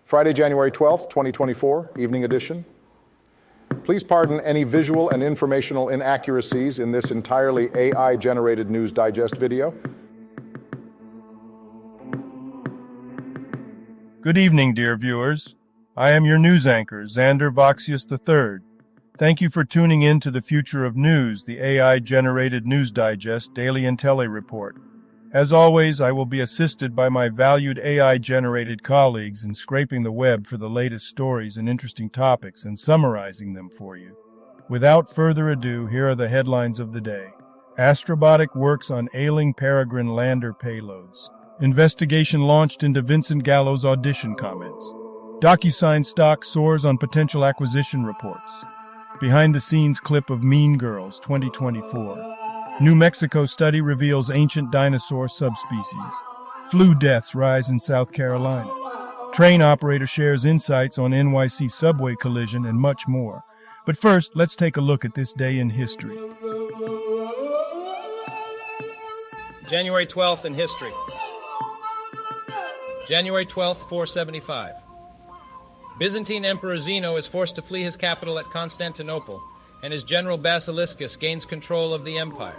Friday, January 12th, 2024, evening edition. Please pardon any visual and informational inaccuracies in this entirely AI-generated News Digest video. Good evening, dear viewers. I am your news anchor, Xander Voxius III. Thank you for tuning in to the Future of News, the AI-generated News Digest Daily Intellireport. As always, I will be assisted by my valued AI-generated colleagues in scraping the web for the latest stories and interesting topics and summarizing them for you. Without further ado, here are the headlines of the day. Astrobotic works on ailing Peregrine lander payloads. Investigation launched into Vincent Gallo's audition comments. DocuSign stock soars on potential acquisition reports. Behind-the-scenes clip of Mean Girls 2024. New Mexico study reveals ancient dinosaur subspecies. Flu deaths rise in South Carolina. Train operator shares insights on NYC subway collision and much more. But first, let's take a look at this day in history. January 12th in history. January 12th, 475. Byzantine Emperor Zeno is forced to flee his capital at Constantinople, and his general Basiliscus gains control of the empire.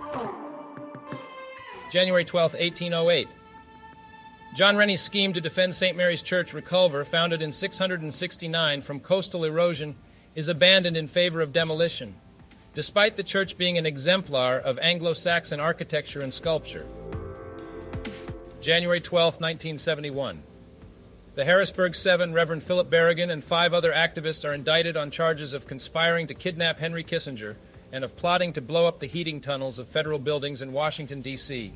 January 12th, 1808. John Rennie's scheme to defend St. Mary's Church, Reculver, founded in 669 from coastal erosion, is abandoned in favor of demolition, despite the church being an exemplar of Anglo-Saxon architecture and sculpture. January 12th, 1971. The Harrisburg Seven, Reverend Philip Berrigan, and 5 other activists are indicted on charges of conspiring to kidnap Henry Kissinger and of plotting to blow up the heating tunnels of federal buildings in Washington, D.C.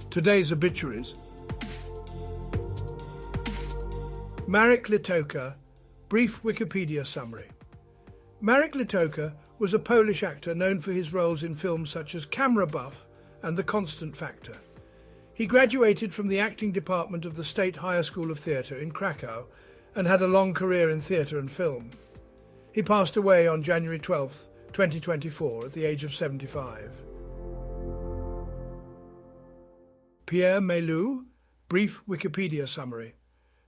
Today's obituaries. Marek Litoka, brief Wikipedia summary. Marek Litoka was a Polish actor known for his roles in films such as Camera Buff and The Constant Factor. He graduated from the acting department of the State Higher School of Theatre in Krakow and had a long career in theatre and film. He passed away on January 12, 2024, at the age of 75. Pierre Melou, brief Wikipedia summary.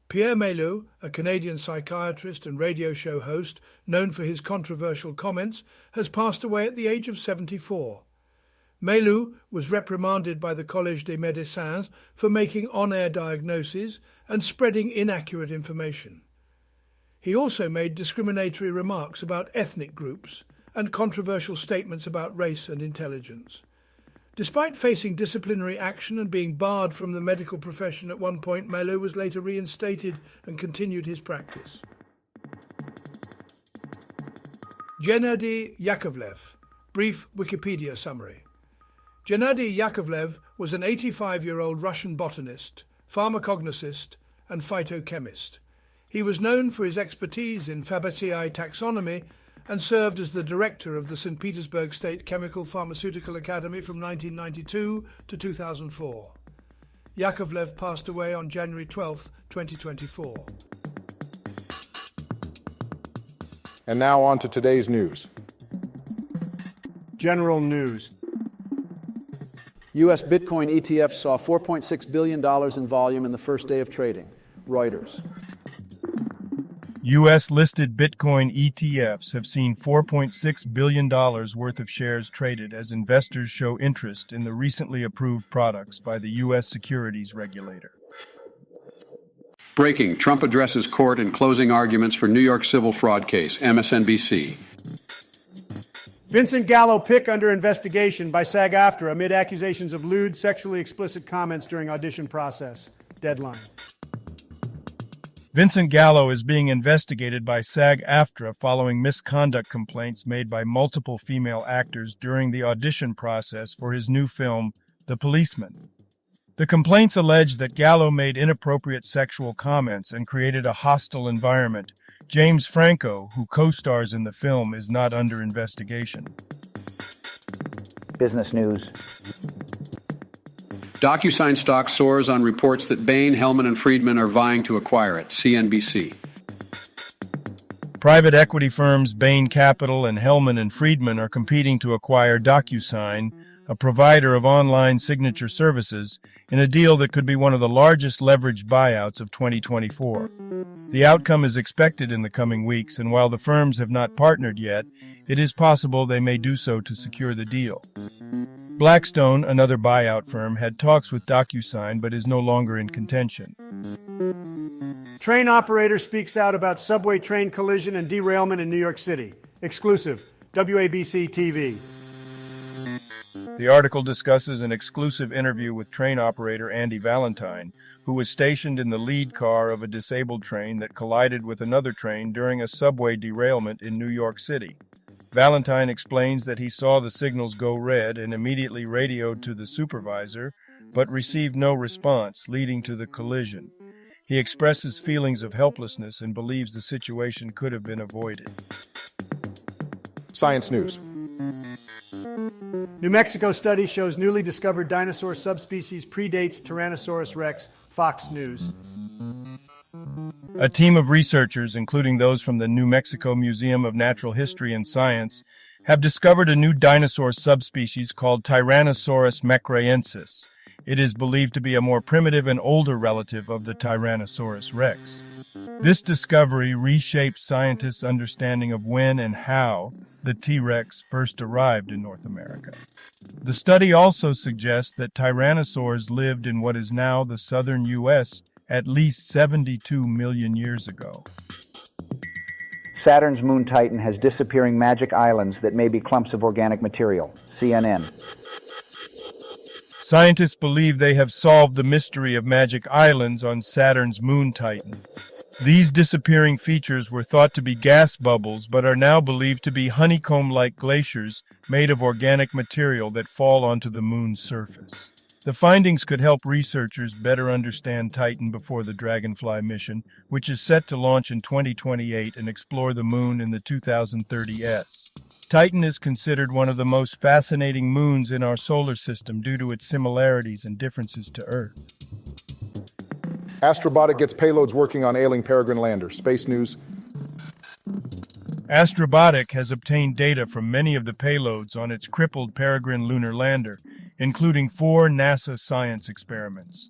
Pierre Melou, a Canadian psychiatrist and radio show host known for his controversial comments, has passed away at the age of 74. Melou was reprimanded by the Collège des Médecins for making on-air diagnoses and spreading inaccurate information. He also made discriminatory remarks about ethnic groups and controversial statements about race and intelligence. Despite facing disciplinary action and being barred from the medical profession at one point, Melou was later reinstated and continued his practice. Gennady Yakovlev, brief Wikipedia summary. Gennady Yakovlev was an 85-year-old Russian botanist, pharmacognosist, and phytochemist. He was known for his expertise in Fabaceae taxonomy and served as the director of the St. Petersburg State Chemical Pharmaceutical Academy from 1992 to 2004. Yakovlev passed away on January 12, 2024. And now on to today's news. General news. U.S. Bitcoin ETFs saw $4.6 billion in volume in the first day of trading. Reuters. U.S.-listed Bitcoin ETFs have seen $4.6 billion worth of shares traded as investors show interest in the recently approved products by the U.S. securities regulator. Breaking: Trump addresses court in closing arguments for New York civil fraud case, MSNBC. Vincent Gallo pick under investigation by SAG-AFTRA amid accusations of lewd, sexually explicit comments during audition process. Deadline. Vincent Gallo is being investigated by SAG-AFTRA following misconduct complaints made by multiple female actors during the audition process for his new film, The Policeman. The complaints allege that Gallo made inappropriate sexual comments and created a hostile environment. James Franco, who co-stars in the film, is not under investigation. Business news. DocuSign stock soars on reports that Bain, Hellman, and Friedman are vying to acquire it, CNBC. Private equity firms Bain Capital and Hellman and Friedman are competing to acquire DocuSign, a provider of online signature services, in a deal that could be one of the largest leveraged buyouts of 2024. The outcome is expected in the coming weeks, and while the firms have not partnered yet, it is possible they may do so to secure the deal. Blackstone, another buyout firm, had talks with DocuSign but is no longer in contention. Train operator speaks out about subway train collision and derailment in New York City. Exclusive, WABC TV. The article discusses an exclusive interview with train operator Andy Valentine, who was stationed in the lead car of a disabled train that collided with another train during a subway derailment in New York City. Valentine explains that he saw the signals go red and immediately radioed to the supervisor, but received no response, leading to the collision. He expresses feelings of helplessness and believes the situation could have been avoided. Science News. New Mexico study shows newly discovered dinosaur subspecies predates Tyrannosaurus rex. Fox News. A team of researchers, including those from the New Mexico Museum of Natural History and Science, have discovered a new dinosaur subspecies called Tyrannosaurus macraensis. It is believed to be a more primitive and older relative of the Tyrannosaurus rex. This discovery reshapes scientists' understanding of when and how the T-Rex first arrived in North America. The study also suggests that tyrannosaurs lived in what is now the southern U.S. at least 72 million years ago. Saturn's moon Titan has disappearing magic islands that may be clumps of organic material. CNN. Scientists believe they have solved the mystery of magic islands on Saturn's moon Titan. These disappearing features were thought to be gas bubbles, but are now believed to be honeycomb-like glaciers made of organic material that fall onto the moon's surface. The findings could help researchers better understand Titan before the Dragonfly mission, which is set to launch in 2028 and explore the moon in the 2030s. Titan is considered one of the most fascinating moons in our solar system due to its similarities and differences to Earth. Astrobotic gets payloads working on ailing Peregrine lander. Space News. Astrobotic has obtained data from many of the payloads on its crippled Peregrine lunar lander, including 4 NASA science experiments.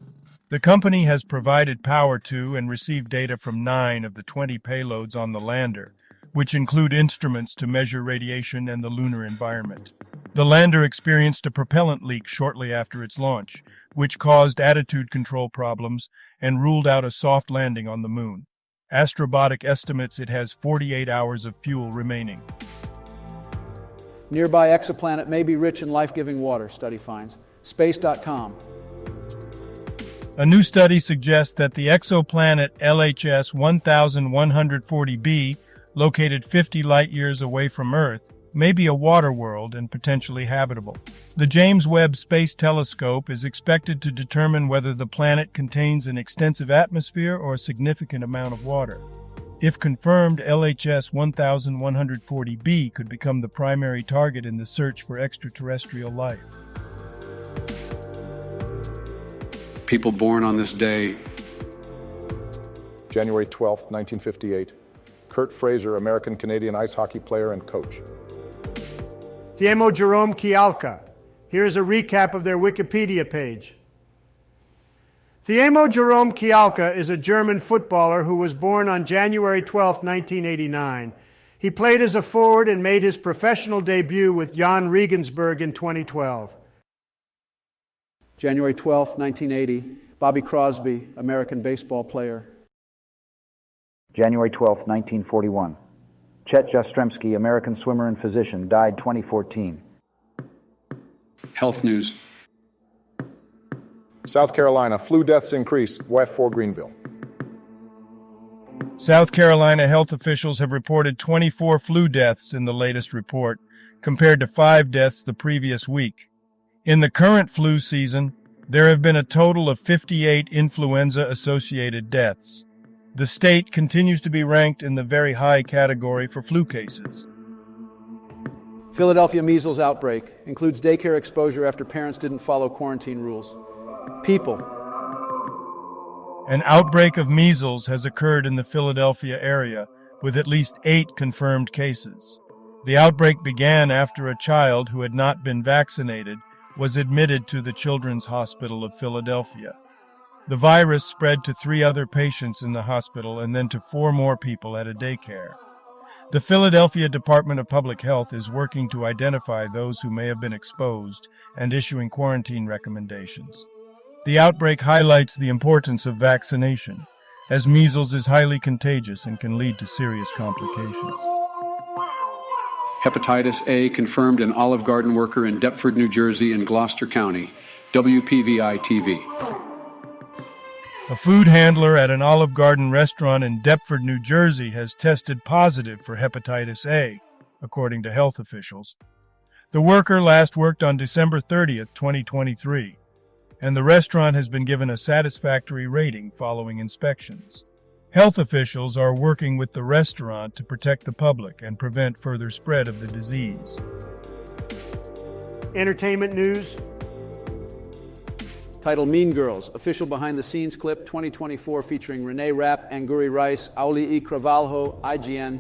The company has provided power to and received data from 9 of the 20 payloads on the lander, which include instruments to measure radiation and the lunar environment. The lander experienced a propellant leak shortly after its launch, which caused attitude control problems and ruled out a soft landing on the moon. Astrobotic estimates it has 48 hours of fuel remaining. Nearby exoplanet may be rich in life-giving water, study finds. Space.com. A new study suggests that the exoplanet LHS 1140b, located 50 light-years away from Earth, may be a water world and potentially habitable. The James Webb Space Telescope is expected to determine whether the planet contains an extensive atmosphere or a significant amount of water. If confirmed, LHS 1140b could become the primary target in the search for extraterrestrial life. People born on this day. January 12, 1958. Kurt Fraser, American-Canadian ice hockey player and coach. Thiemo Jerome Kialka. Here is a recap of their Wikipedia page. Thiemo Jerome Kialka is a German footballer who was born on January 12, 1989. He played as a forward and made his professional debut with Jan Regensburg in 2012. January 12, 1980. Bobby Crosby, American baseball player. January 12, 1941. Chet Jastrzemski, American swimmer and physician, died 2014. Health news. South Carolina, flu deaths increase. WF4 Greenville. South Carolina health officials have reported 24 flu deaths in the latest report, compared to 5 deaths the previous week. In the current flu season, there have been a total of 58 influenza-associated deaths. The state continues to be ranked in the very high category for flu cases. Philadelphia measles outbreak includes daycare exposure after parents didn't follow quarantine rules. People. An outbreak of measles has occurred in the Philadelphia area, with at least 8 confirmed cases. The outbreak began after a child who had not been vaccinated was admitted to the Children's Hospital of Philadelphia. The virus spread to 3 other patients in the hospital and then to 4 more people at a daycare. The Philadelphia Department of Public Health is working to identify those who may have been exposed and issuing quarantine recommendations. The outbreak highlights the importance of vaccination, as measles is highly contagious and can lead to serious complications. Hepatitis A confirmed in Olive Garden worker in Deptford, New Jersey and Gloucester County. WPVI-TV. A food handler at an Olive Garden restaurant in Deptford, New Jersey has tested positive for hepatitis A, according to health officials. The worker last worked on December 30th, 2023, and the restaurant has been given a satisfactory rating following inspections. Health officials are working with the restaurant to protect the public and prevent further spread of the disease. Entertainment news. Titled Mean Girls, official behind-the-scenes clip 2024 featuring Renee Rapp, Anguri Rice, Auli E. Cravalho, IGN.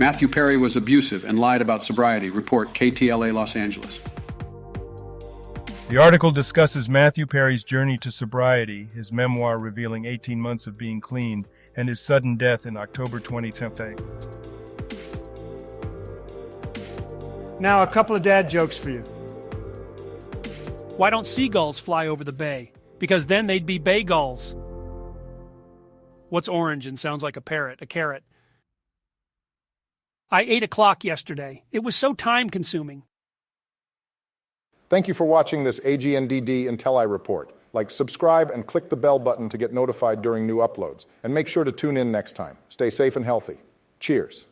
Matthew Perry was abusive and lied about sobriety. Report KTLA Los Angeles. The article discusses Matthew Perry's journey to sobriety, his memoir revealing 18 months of being clean, and his sudden death in October 2010. Now, a couple of dad jokes for you. Why don't seagulls fly over the bay? Because then they'd be bay gulls. What's orange and sounds like a parrot? A carrot. I ate a clock yesterday. It was so time-consuming. Thank you for watching this AGNDD Intellireport. Like, subscribe, and click the bell button to get notified during new uploads. And make sure to tune in next time. Stay safe and healthy. Cheers.